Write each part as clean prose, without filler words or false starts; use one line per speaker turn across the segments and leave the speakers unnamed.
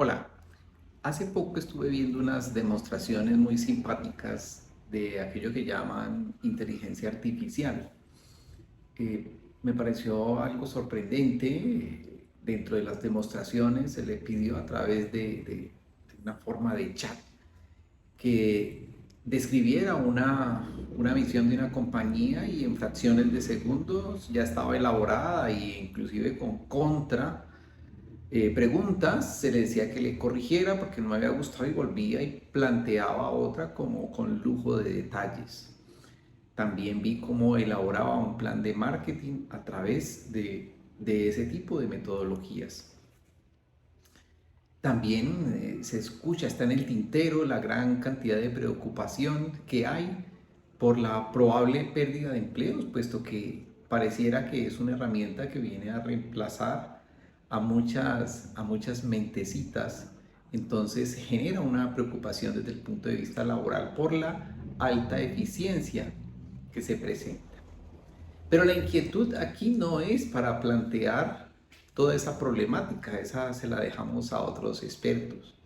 Hola, hace poco estuve viendo unas demostraciones muy simpáticas de aquello que llaman inteligencia artificial. Me pareció algo sorprendente. Dentro de las demostraciones se le pidió a través de una forma de chat que describiera una visión de una compañía y en fracciones de segundos ya estaba elaborada e inclusive con preguntas, se le decía que le corrigiera porque no me había gustado y volvía y planteaba otra como con lujo de detalles. También vi cómo elaboraba un plan de marketing a través de ese tipo de metodologías. También se escucha, está en el tintero la gran cantidad de preocupación que hay por la probable pérdida de empleos, puesto que pareciera que es una herramienta que viene a reemplazar a muchas mentecitas. Entonces genera una preocupación desde el punto de vista laboral por la alta eficiencia que se presenta. Pero la inquietud aquí no es para plantear toda esa problemática, esa se la dejamos a otros expertos.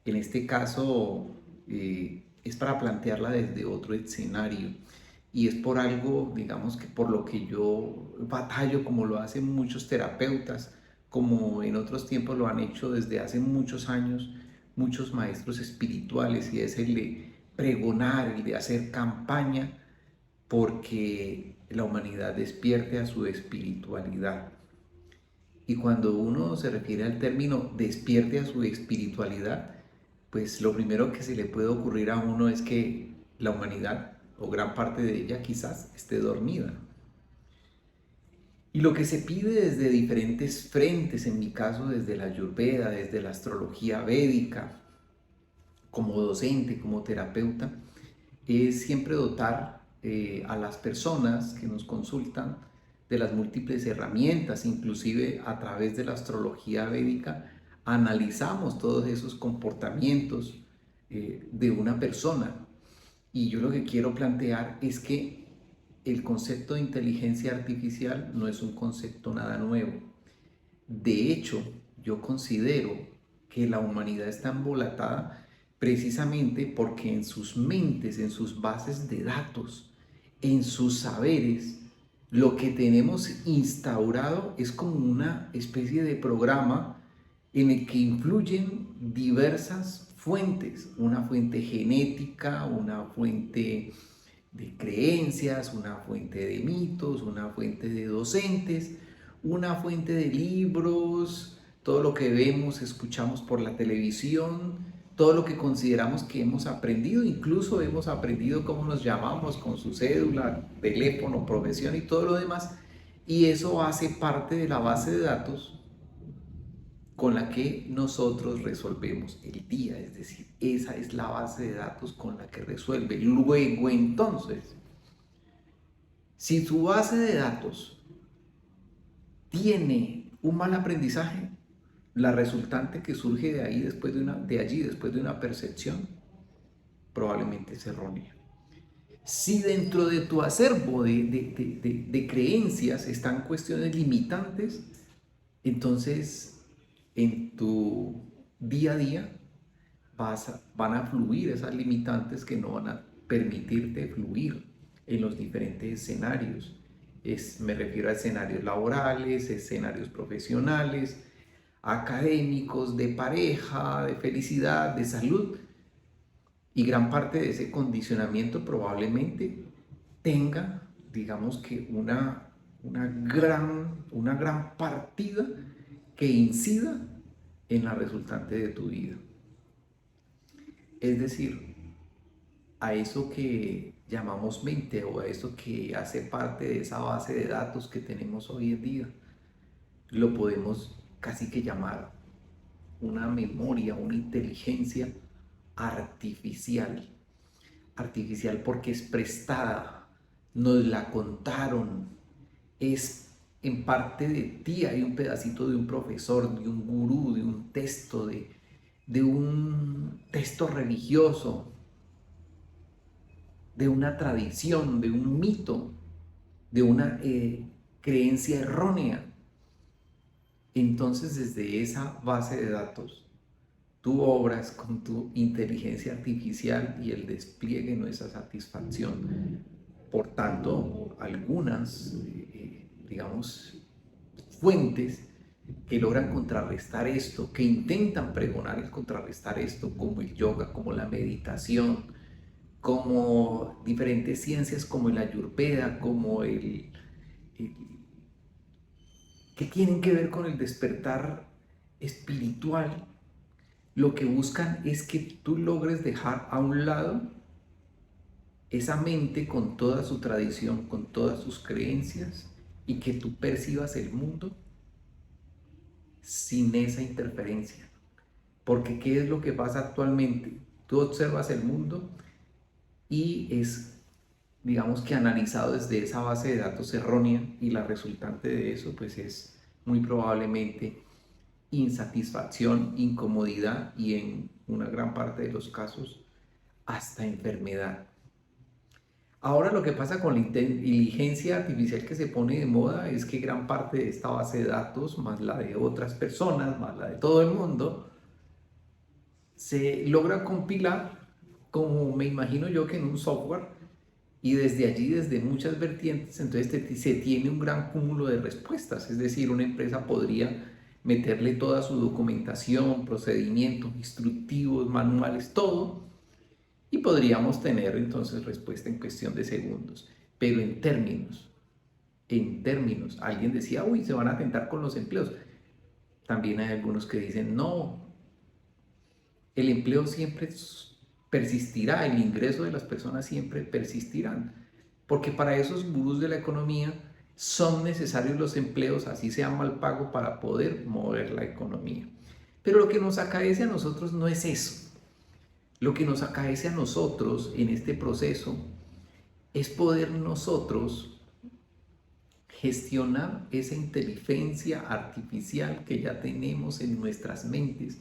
En este caso es para plantearla desde otro escenario y es por algo, digamos que por lo que yo batallo, como lo hacen muchos terapeutas, como en otros tiempos lo han hecho desde hace muchos años muchos maestros espirituales, y es el de pregonar, el de hacer campaña porque la humanidad despierte a su espiritualidad. Y cuando uno se refiere al término despierte a su espiritualidad, pues lo primero que se le puede ocurrir a uno es que la humanidad, o gran parte de ella quizás, esté dormida. Y lo que se pide desde diferentes frentes, en mi caso desde la Ayurveda, desde la astrología védica, como docente, como terapeuta, es siempre dotar a las personas que nos consultan de las múltiples herramientas, inclusive a través de la astrología védica, analizamos todos esos comportamientos de una persona. Y yo lo que quiero plantear es que el concepto de inteligencia artificial no es un concepto nada nuevo. De hecho, yo considero que la humanidad está embolatada precisamente porque en sus mentes, en sus bases de datos, en sus saberes, lo que tenemos instaurado es como una especie de programa en el que influyen diversas fuentes, una fuente genética, una fuente de creencias, una fuente de mitos, una fuente de docentes, una fuente de libros, todo lo que vemos, escuchamos por la televisión, todo lo que consideramos que hemos aprendido, incluso hemos aprendido cómo nos llamamos con su cédula, teléfono, profesión y todo lo demás, y eso hace parte de la base de datos con la que nosotros resolvemos el día, es decir, esa es la base de datos con la que resuelve. Luego entonces, si tu base de datos tiene un mal aprendizaje, la resultante que surge de allí después de una percepción probablemente es errónea. Si dentro de tu acervo de creencias están cuestiones limitantes, entonces en tu día a día van a fluir esas limitantes que no van a permitirte fluir en los diferentes escenarios. Me refiero a escenarios laborales, escenarios profesionales, académicos, de pareja, de felicidad, de salud. Y gran parte de ese condicionamiento probablemente tenga, digamos que una gran partida que incida en la resultante de tu vida. Es decir, a eso que llamamos mente o a eso que hace parte de esa base de datos que tenemos hoy en día, lo podemos casi que llamar una memoria, una inteligencia artificial. Artificial porque es prestada, nos la contaron, es en parte de ti, hay un pedacito de un profesor, de un gurú, de un texto religioso, de una tradición, de un mito, de una creencia errónea. Entonces, desde esa base de datos, tú obras con tu inteligencia artificial y el despliegue no es a satisfacción. Por tanto, algunas, digamos, fuentes que logran contrarrestar esto, que intentan pregonar el contrarrestar esto, como el yoga, como la meditación, como diferentes ciencias como el ayurveda, como el que tienen que ver con el despertar espiritual, lo que buscan es que tú logres dejar a un lado esa mente con toda su tradición, con todas sus creencias, y que tú percibas el mundo sin esa interferencia. Porque ¿qué es lo que pasa actualmente? Tú observas el mundo y es, digamos que analizado desde esa base de datos errónea, y la resultante de eso pues es muy probablemente insatisfacción, incomodidad y en una gran parte de los casos hasta enfermedad. Ahora lo que pasa con la inteligencia artificial que se pone de moda es que gran parte de esta base de datos, más la de otras personas, más la de todo el mundo, se logra compilar, como me imagino yo que en un software, y desde allí, desde muchas vertientes, entonces se tiene un gran cúmulo de respuestas. Es decir, una empresa podría meterle toda su documentación, procedimientos, instructivos, manuales, todo, y podríamos tener entonces respuesta en cuestión de segundos. Pero en términos, alguien decía, uy, se van a atentar con los empleos. También hay algunos que dicen, no, el empleo siempre persistirá, el ingreso de las personas siempre persistirán, porque para esos gurús de la economía son necesarios los empleos, así sea mal pago, para poder mover la economía. Pero lo que nos acaece a nosotros no es eso. Lo que nos acaece a nosotros en este proceso es poder nosotros gestionar esa inteligencia artificial que ya tenemos en nuestras mentes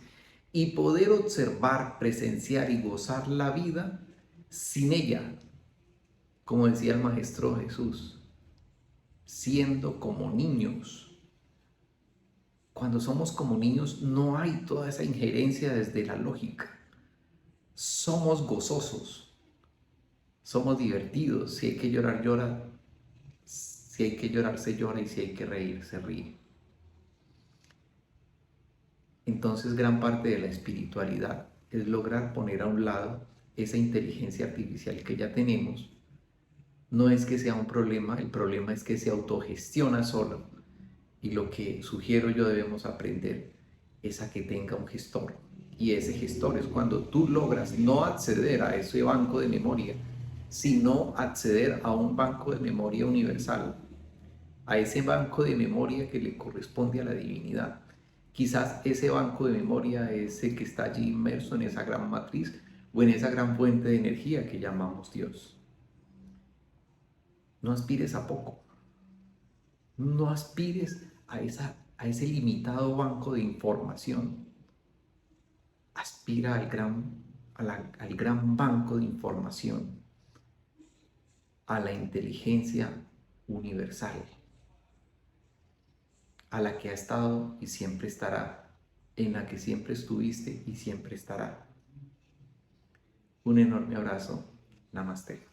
y poder observar, presenciar y gozar la vida sin ella, como decía el Maestro Jesús, siendo como niños. Cuando somos como niños no hay toda esa injerencia desde la lógica. Somos gozosos, somos divertidos. Si hay que llorar, llora. Si hay que llorar, se llora, y si hay que reír, se ríe. Entonces, gran parte de la espiritualidad es lograr poner a un lado esa inteligencia artificial que ya tenemos. No es que sea un problema, el problema es que se autogestiona solo. Y lo que sugiero yo debemos aprender es a que tenga un gestor. Y ese gestor es cuando tú logras no acceder a ese banco de memoria, sino acceder a un banco de memoria universal, a ese banco de memoria que le corresponde a la divinidad. Quizás ese banco de memoria es el que está allí inmerso en esa gran matriz o en esa gran fuente de energía que llamamos Dios. No aspires a poco, no aspires a ese limitado banco de información. Aspira al gran banco de información, a la inteligencia universal, a la que ha estado y siempre estará, en la que siempre estuviste y siempre estará. Un enorme abrazo. Namaste.